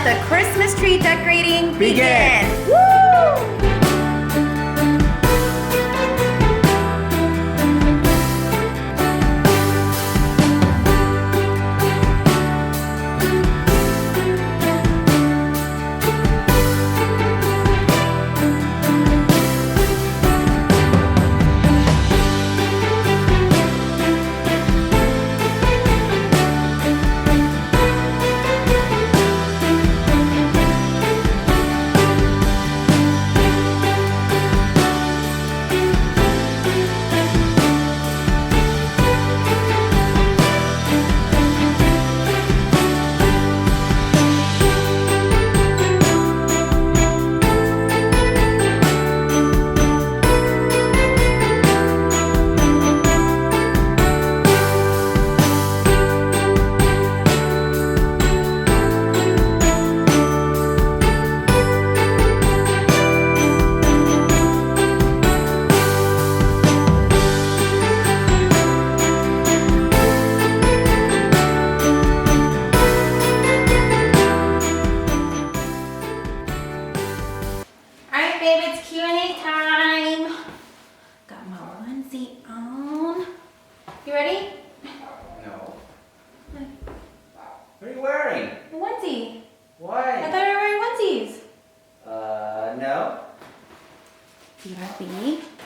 let the Christmas tree decorating begin. Woo!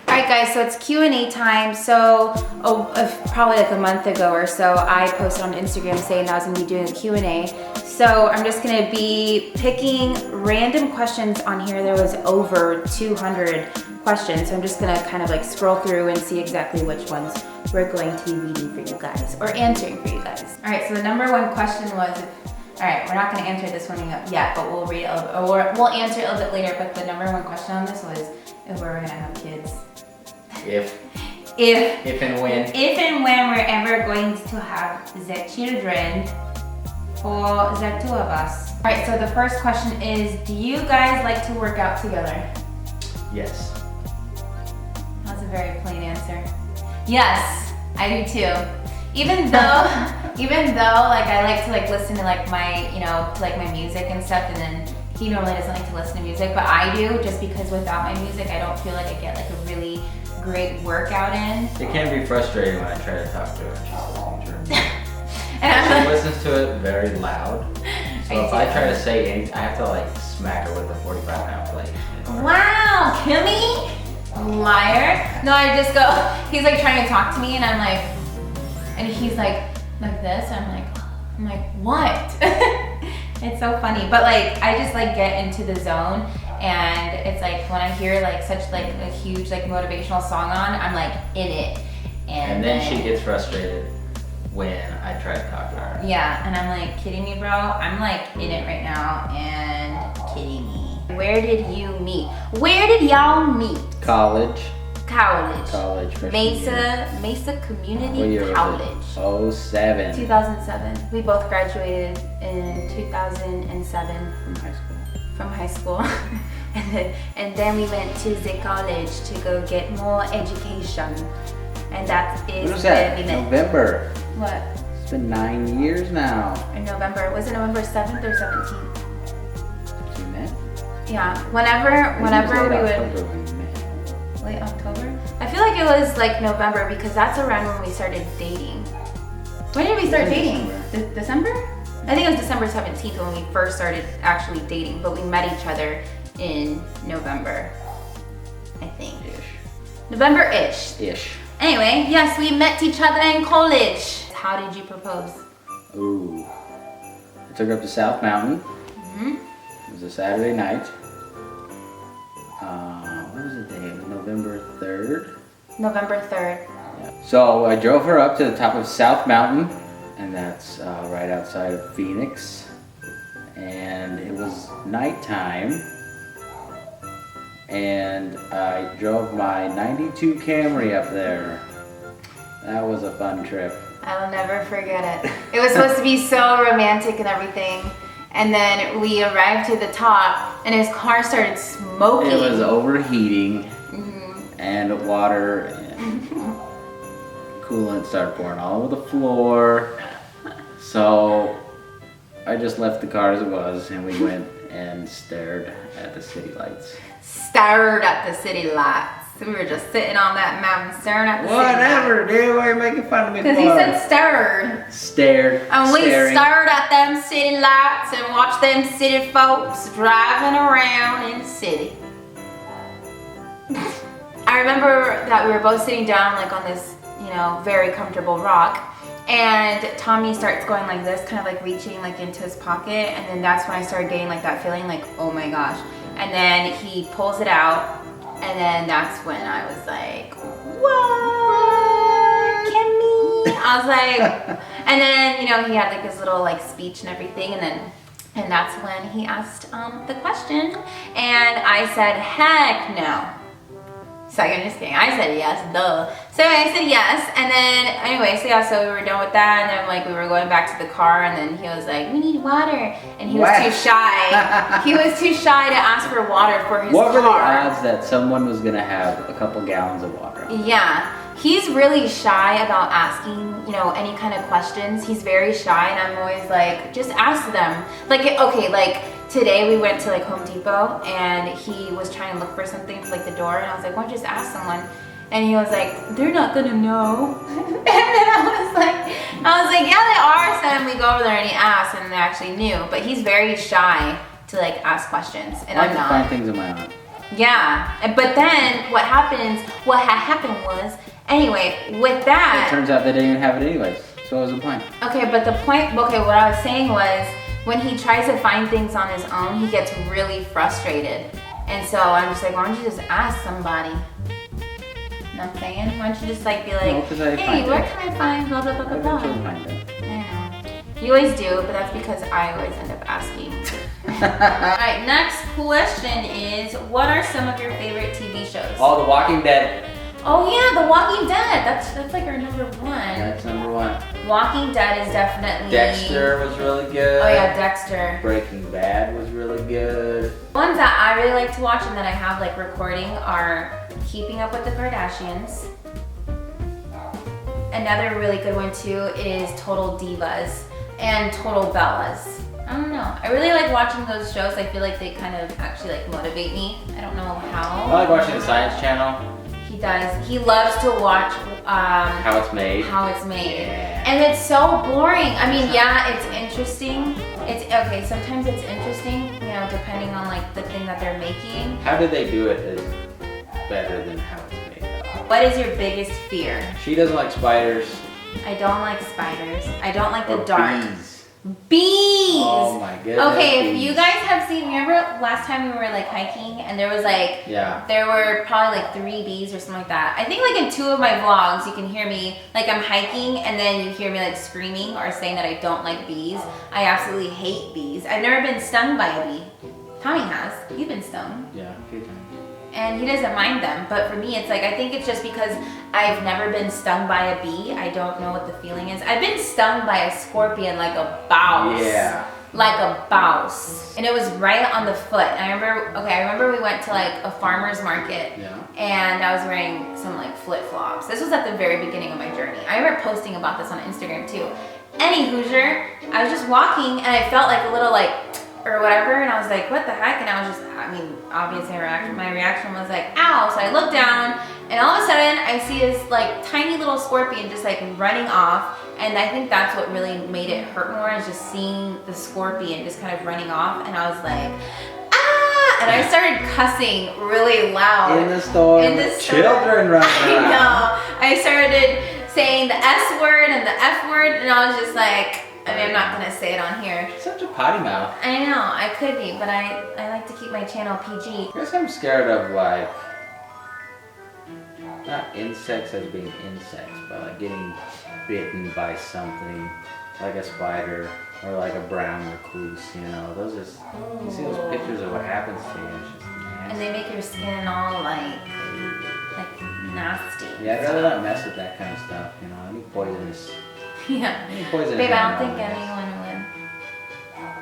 Alright guys, so it's Q&A time. So probably like a month ago or so, I posted on Instagram saying I was gonna be doing a Q&A. So I'm just gonna be picking random questions on here. There was over 200 questions. So I'm just gonna kind of like scroll through and see exactly which ones we're going to be reading for you guys or answering for you guys. Alright, so the number one question was, alright, we're not gonna answer this one yet, but we'll read it a little bit, or we'll answer it a little bit later, but the number one question on this was if we're gonna have kids. If and when. If and when we're ever going to have the children for the two of us. Alright, so the first question is, do you guys like to work out together? Yes. That's a very plain answer. Yes, I do too. Even though like I like to like listen to like my, you know, like my music and stuff, and then he normally doesn't like to listen to music, but I do, just because without my music I don't feel like I get like a really great workout in. It can be frustrating when I try to talk to her and she's listening to her. And she listens to it very loud. So if I try to say anything, I have to like smack her with a 45-pound plate. Wow, Kimmy? Liar. No, I just go, he's like trying to talk to me and I'm like, and he's like this, and I'm like, what? It's so funny, but like I just like get into the zone, and it's like when I hear like such like a huge like motivational song on, I'm like in it. And then she gets frustrated when I try to talk to her. Yeah, and I'm like, kidding me, bro? I'm like in it right now and kidding me. Where did you meet? Where did y'all meet? College. Mesa Community College. 07. 2007. We both graduated in 2007 from high school. and then we went to the college to go get more education. And that is where we met. November. What? It's been 9 years now. In November. Was it November 7th or 17th? You met? Yeah. Whenever we would. October when we met. Late October? I feel like it was like November, because that's around when we started dating. When did we start dating? December? I think it was December 17th when we first started actually dating, but we met each other in November, I think. November-ish. Anyway, yes, we met each other in college. How did you propose? Ooh. I took her up to South Mountain. It was a Saturday night. What was the day? It was November 3rd. November 3rd. Yeah. So I drove her up to the top of South Mountain, and that's right outside of Phoenix. And it was nighttime. And I drove my 92 Camry up there. That was a fun trip. I will never forget it. It was supposed to be so romantic and everything. And then we arrived to the top and his car started smoking. It was overheating and water and coolant started pouring all over the floor. So I just left the car as it was, and we went and stared at the city lights. Stared at the city lights. We were just sitting on that mountain staring at the city lights. Whatever, dude. Why are you making fun of me for? Because he said stared. Stared. And we staring. stared at them city lights and watched them city folks driving around in the city. I remember that we were both sitting down like on this, you know, very comfortable rock. And Tommy starts going like this, kind of like reaching like into his pocket. And then that's when I started getting like that feeling like, oh my gosh. And then he pulls it out. And then that's when I was like, what? Kimmy? I was like, and then, you know, he had like his little like speech and everything. And that's when he asked the question. And I said, heck no. So I'm just kidding. I said yes, duh. So I said yes, and then anyway, so yeah, so we were done with that, and then like we were going back to the car, and then he was like, "We need water," and he was too shy. He was too shy to ask for water for his car. What were the odds that someone was gonna have a couple gallons of water? Yeah, he's really shy about asking, you know, any kind of questions. He's very shy, and I'm always like, just ask them. Like, okay, like. Today we went to like Home Depot and he was trying to look for something for like the door, and I was like, why don't you just ask someone? And he was like, they're not gonna know. And then I was like, yeah, they are. So then we go over there and he asked, and they actually knew. But he's very shy to like ask questions, and I'm not. I find things in my own. Yeah, but then what had happened was, anyway, with that. It turns out they didn't even have it anyways. So what was the point? Okay, but the point, okay, what I was saying was, when he tries to find things on his own, he gets really frustrated. And so I'm just like, why don't you just ask somebody? You know what I'm saying? Why don't you just like be like, hey, where can I find blah, blah, blah, blah, blah. Find it. I know. You always do, but that's because I always end up asking. Alright, next question is, what are some of your favorite TV shows? Oh, The Walking Dead. Oh yeah, The Walking Dead. That's like our number one. That's number one. Walking Dead is definitely. Dexter was really good. Oh yeah, Dexter. Breaking Bad was really good. Ones that I really like to watch and that I have like recording are Keeping Up with the Kardashians. Another really good one too is Total Divas and Total Bellas. I don't know. I really like watching those shows. I feel like they kind of actually like motivate me. I don't know how. I like watching the Science Channel. He does. He loves to watch how it's made. Yeah. And it's so boring. I mean, yeah, it's interesting. It's okay. Sometimes it's interesting, you know, depending on like the thing that they're making. How do they do it is better than how it's made. What is your biggest fear? She doesn't like spiders. I don't like spiders. I don't like the dark. Bees. Oh my goodness. Okay, if you guys have seen, remember last time we were like hiking and there was like, there were probably like 3 bees or something like that. I think like in 2 of my vlogs you can hear me, like I'm hiking and then you hear me like screaming or saying that I don't like bees. I absolutely hate bees. I've never been stung by a bee. Tommy has. You've been stung. Yeah, a few times. And he doesn't mind them, but for me it's like, I think it's just because I've never been stung by a bee. I don't know what the feeling is. I've been stung by a scorpion like a mouse. Yeah. Like a mouse. And it was right on the foot. And I remember we went to like a farmer's market. Yeah. And I was wearing some like flip-flops. This was at the very beginning of my journey. I remember posting about this on Instagram too. Any Hoosier, I was just walking and I felt like a little like, or whatever, and I was like, what the heck? And I was just, I mean, obviously my reaction was like, ow. So I looked down, and all of a sudden, I see this like tiny little scorpion just like running off, and I think that's what really made it hurt more, is just seeing the scorpion just kind of running off, and I was like, ah! And I started cussing really loud. In the store, children running around. I know. I started saying the S word and the F word, and I was just like, I mean, I'm not gonna say it on here. Such a potty mouth. I know, I could be, but I like to keep my channel PG. I guess I'm scared of like, not insects as being insects, but like getting bitten by something, like a spider or like a brown recluse, you know. Those just, you see those pictures of what happens to you, it's just nasty. And they make your skin all like nasty. Yeah, I'd rather not mess with that kind of stuff, you know. Any poisonous. Yeah. Poison. Babe, I don't think anyone would.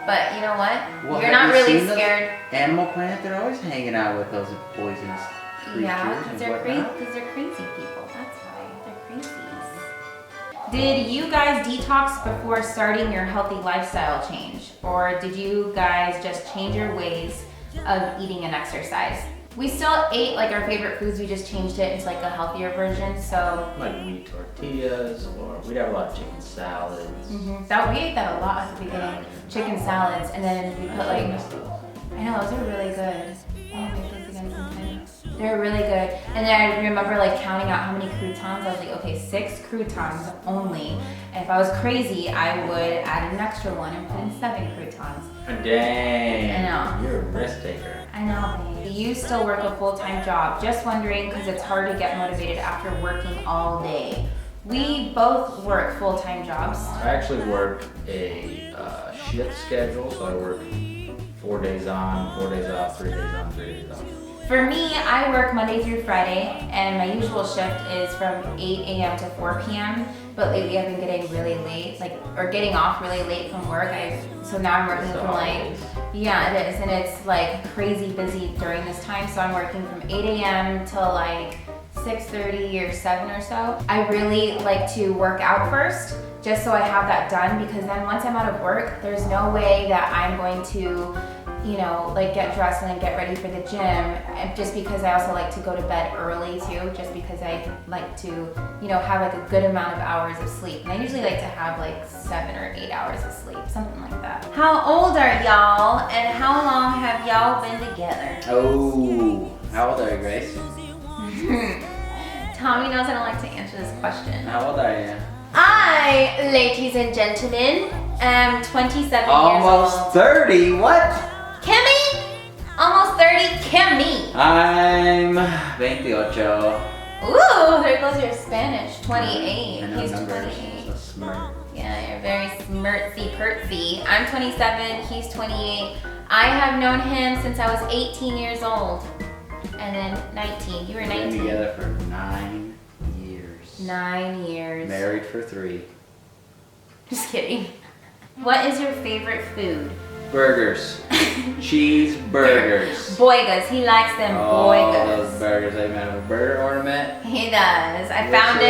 But you know what? Well, you're not really scared. Animal Planet, they're always hanging out with those poisonous creatures. Yeah, because they're crazy people. That's why they're crazies. Did you guys detox before starting your healthy lifestyle change? Or did you guys just change your ways of eating and exercise? We still ate like our favorite foods, we just changed it into like a healthier version, so. Like wheat tortillas, or we'd have a lot of chicken salads. That we ate that a lot at the beginning. Chicken salads, and then we put like, I know, those are really good. Oh, make those again sometime. They're really good. And then I remember like counting out how many croutons. I was like, okay, 6 croutons only. And if I was crazy, I would add an extra one and put in 7 croutons. Dang. I know. You're a risk taker. I know, babe. You still work a full-time job. Just wondering, because it's hard to get motivated after working all day. We both work full-time jobs. I actually work a shift schedule, so I work 4 days on, 4 days off, 3 days on, 3 days off. For me, I work Monday through Friday, and my usual shift is from 8 a.m. to 4 p.m. But lately I've been getting really late, or getting off really late from work. So now I'm working from yeah, it is, and it's like crazy busy during this time. So I'm working from 8 a.m. till like 6:30 or 7 or so. I really like to work out first, just so I have that done, because then once I'm out of work, there's no way that I'm going to, you know, like get dressed and then get ready for the gym. And just because I also like to go to bed early too, just because I like to, you know, have like a good amount of hours of sleep. And I usually like to have like 7 or 8 hours of sleep, something like that. How old are y'all, and how long have y'all been together? Oh, how old are you, Grace? Tommy knows I don't like to answer this question. How old are you? I, ladies and gentlemen, am 27 years Almost old. 30, what? Kimmy? Almost 30, Kimmy. I'm 28. Ooh, there goes your Spanish. 28. I know He's numbers. 28. So smart. Yeah, you're very smirtsy-pertsy. I'm 27, he's 28. I have known him since I was 18 years old. And then 19. You were We've been 19. together for 9 years. 9 years. Married for 3. Just kidding. What is your favorite food? Burgers. Cheeseburgers. Boigas. He likes them Oh, boigas. those burgers. They even have a burger ornament. He does. I found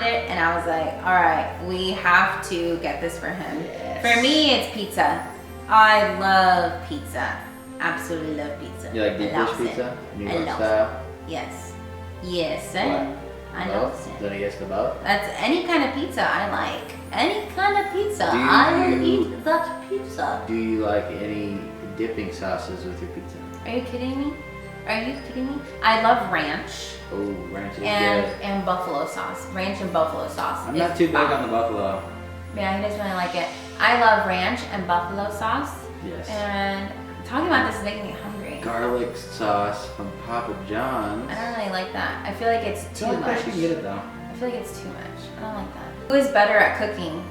it, and I was like, all right, we have to get this for him. Yes. For me, it's pizza. I love pizza. Absolutely love pizza. You like deep I love dish it. pizza? New I York love style? Yes. Yes, sir. What? I know. Both? Did I guess the both? That's any kind of pizza I like. Any kind of pizza. Do I will you- eat that pizza. Do you like any dipping sauces with your pizza? Are you kidding me? Are you kidding me? I love ranch Oh, ranch is good. and buffalo sauce. Ranch and buffalo sauce. I'm is not too big bomb. on the buffalo. Yeah, he doesn't really like it. I love ranch and buffalo sauce. Yes. And talking about this is making me hungry. Garlic sauce from Papa John's. I don't really like that. I feel like it's too I much. should get it though. I feel like it's too much. I don't like that. Who is better at cooking?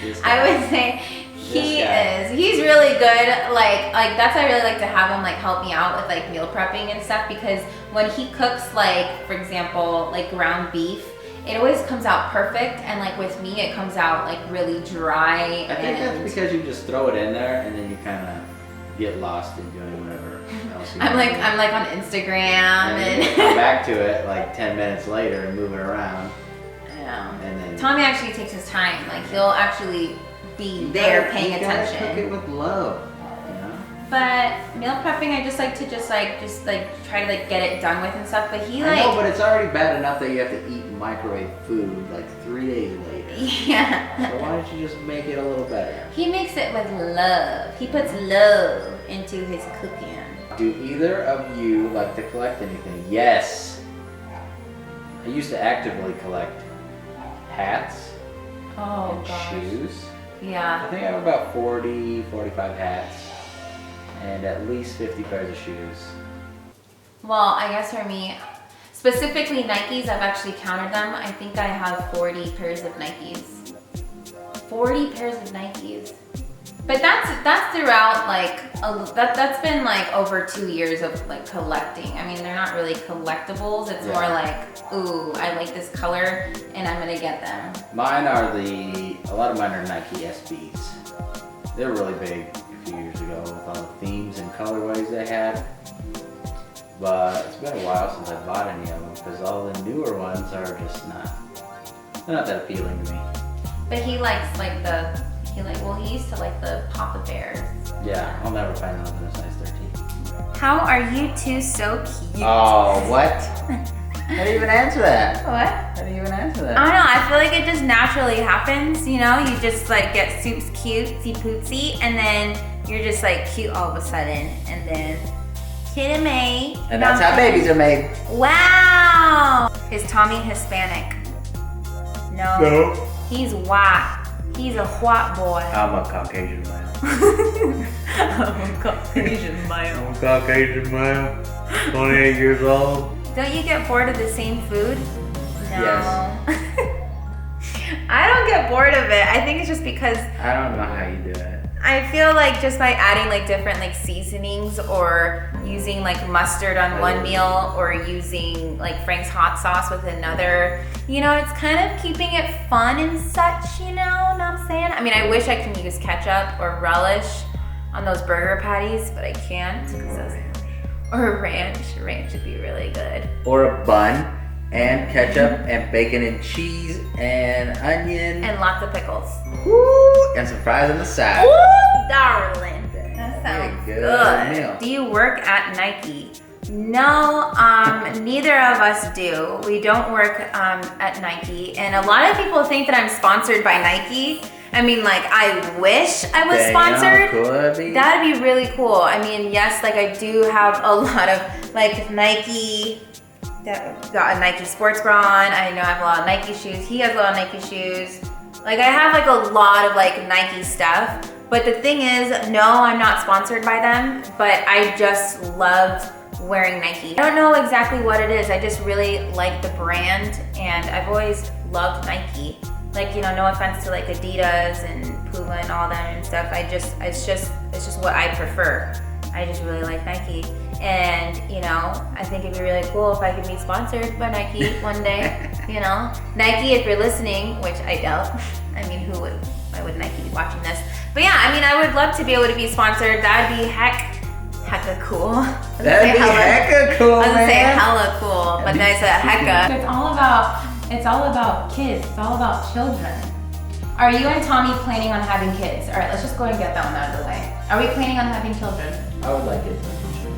This guy. I would say he This guy. is. He's really good. Like that's why I really like to have him like help me out with like meal prepping and stuff, because when he cooks, like for example, like ground beef, it always comes out perfect, and like with me it comes out like really dry. I think that's because you just throw it in there and then you kind of get lost in doing whatever else you I'm want. like on Instagram and then you and come back to it like 10 minutes later and move it around. yeah. And then Tommy actually takes his time. Like he'll actually be there paying you attention. gotta cook it with love, you know? But meal prepping, I just like to try to like get it done with and stuff. But he I like know, but it's already bad enough that you have to eat microwave food like 3 days later. yeah. So why don't you just make it a little better? He makes it with love. He puts love into his cooking. Do either of you like to collect anything? Yes. I used to actively collect hats Oh and gosh. shoes. I Yeah. think I have about 40, 45 hats and at least 50 pairs of shoes. Well, I guess for me, specifically Nikes, I've actually counted them. I think I have 40 pairs of Nikes. 40 pairs of Nikes. But that's throughout like that's been like over 2 years of like collecting. I mean, they're not really collectibles. It's more like, ooh, I like this color and I'm gonna get them. Mine are a lot of mine are Nike SBs. They were really big a few years ago with all the themes and colorways they had. But it's been a while since I bought any of them. because all the newer ones are just they're not that appealing to me. But he likes like he used to like the Papa Bears. Yeah, I'll never find one in a size 13. How are you two so cute? Oh, what? How do you even answer that? What? How do you even answer that? I don't know, I feel like it just naturally happens, you know? You just like get Soup's cutesy pootsy and then you're just like cute all of a sudden and then kid and made. And that's how babies are made. Wow! Is Tommy Hispanic? No. No. He's white. He's a white boy. I'm a Caucasian male. I'm a Caucasian male. I'm a Caucasian male. 28 years old. Don't you get bored of the same food? No. Yes. I don't get bored of it. I think it's just because I don't know how you do it. I feel like just by adding like different like seasonings or using like mustard on one meal or using like Frank's hot sauce with another, you know, it's kind of keeping it fun and such, you know what I'm saying? I mean, I wish I can use ketchup or relish on those burger patties, but I can't. Or ranch. Ranch would be really good. Or a bun and ketchup and bacon and cheese and onion. And lots of pickles. Woo! And some fries on the side. Ooh, darling. That sounds good meal. Do you work at Nike? No, neither of us do. We don't work at Nike. And a lot of people think that I'm sponsored by Nike. I mean, like, I wish I was sponsored. Could be. That'd be really cool. I mean, yes, like I do have a lot of like Nike, got a Nike sports bra on. I know I have a lot of Nike shoes. He has a lot of Nike shoes. Like I have like a lot of like Nike stuff. But the thing is, no, I'm not sponsored by them, but I just love wearing Nike. I don't know exactly what it is. I just really like the brand and I've always loved Nike. Like, you know, no offense to like Adidas and Puma and all that and stuff. It's just what I prefer. I just really like Nike. And, you know, I think it'd be really cool if I could be sponsored by Nike one day, you know? Nike, if you're listening, which I doubt. I mean, why would Nike be watching this? But yeah, I mean, I would love to be able to be sponsored. That'd be hecka cool. That'd be hecka cool, I was gonna man. say hella cool, but then I said hecka. It's all about kids. It's all about children. Are you and Tommy planning on having kids? All right, let's just go and get that one out of the way. Are we planning on having children? I would like it in the future.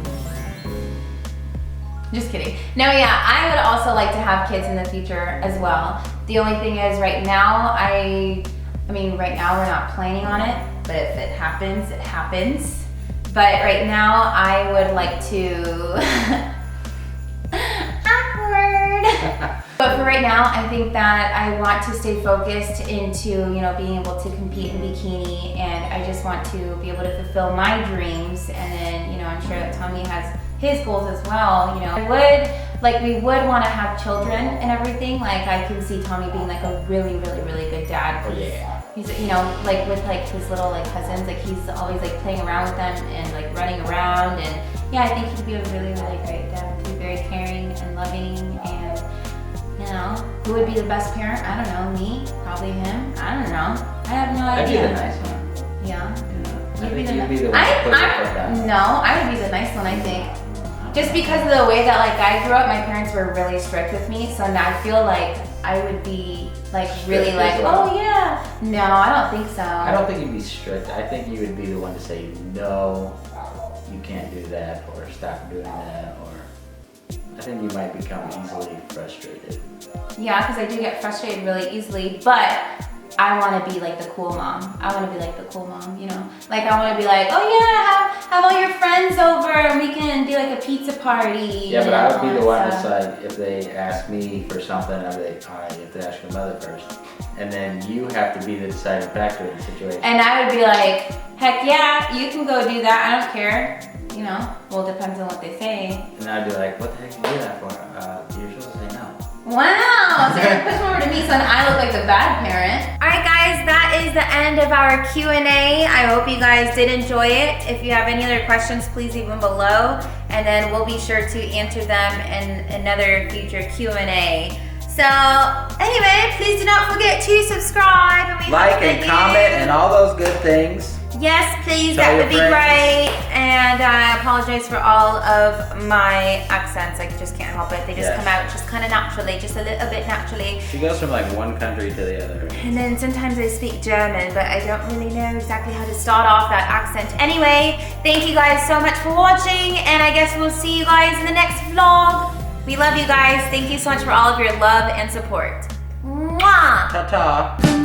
Just kidding. No, yeah, I would also like to have kids in the future as well. The only thing is right now, I mean, right now we're not planning on it, but if it happens, it happens. But right now, I would like to, awkward. But for right now, I think that I want to stay focused into, you know, being able to compete in bikini, and I just want to be able to fulfill my dreams, and then, you know, I'm sure that Tommy has his goals as well, you know. We would want to have children and everything. Like, I can see Tommy being like a really, really, really good dad. Oh yeah. He's, you know, like with like his little like cousins, like he's always like playing around with them and like running around, and yeah, I think he'd be a really, really great dad. He'd be very caring and loving, and you know, who would be the best parent? I don't know, me, probably him. I don't know. I have no That'd be idea. the nice one. Yeah. I think you'd be the one to put it like that. No, I would be the nice one, I think. Just because of the way that like I grew up, my parents were really strict with me, so now I feel like I would be like really Strict like, as well. oh yeah. No, I don't think so. I don't think you'd be strict. I think you would be the one to say, no, you can't do that, or stop doing that, or I think you might become easily frustrated. Yeah, because I do get frustrated really easily, but I want to be like the cool mom. I want to be like the cool mom, you know? Like I want to be like, oh yeah, have all your friends over and we can do like a pizza party. Yeah, but I would be the one to stuff. decide if they ask me for something, I'd be like, all right, you have to ask your mother first. And then you have to be the deciding factor in the situation. And I would be like, heck yeah, you can go do that. I don't care. You know, well, it depends on what they say. And I'd be like, what the heck did you do that for? You're supposed to say no. Wow, so you're pushing over to me so then I look like the bad parent. All right, guys, that is the end of our Q&A. I hope you guys did enjoy it. If you have any other questions, please leave them below, and then we'll be sure to answer them in another future Q&A. So, anyway, please do not forget to subscribe. And we Like hope that and comment and all those good things. Yes, please, Tell that your would be friends. great. And I apologize for all of my accents. I just can't help it. They just Yes. come out just kind of naturally, just a little bit naturally. She goes from like one country to the other. And then sometimes I speak German, but I don't really know exactly how to start off that accent. Anyway, thank you guys so much for watching, and I guess we'll see you guys in the next vlog. We love you guys. Thank you so much for all of your love and support. Mwah! Ta-ta.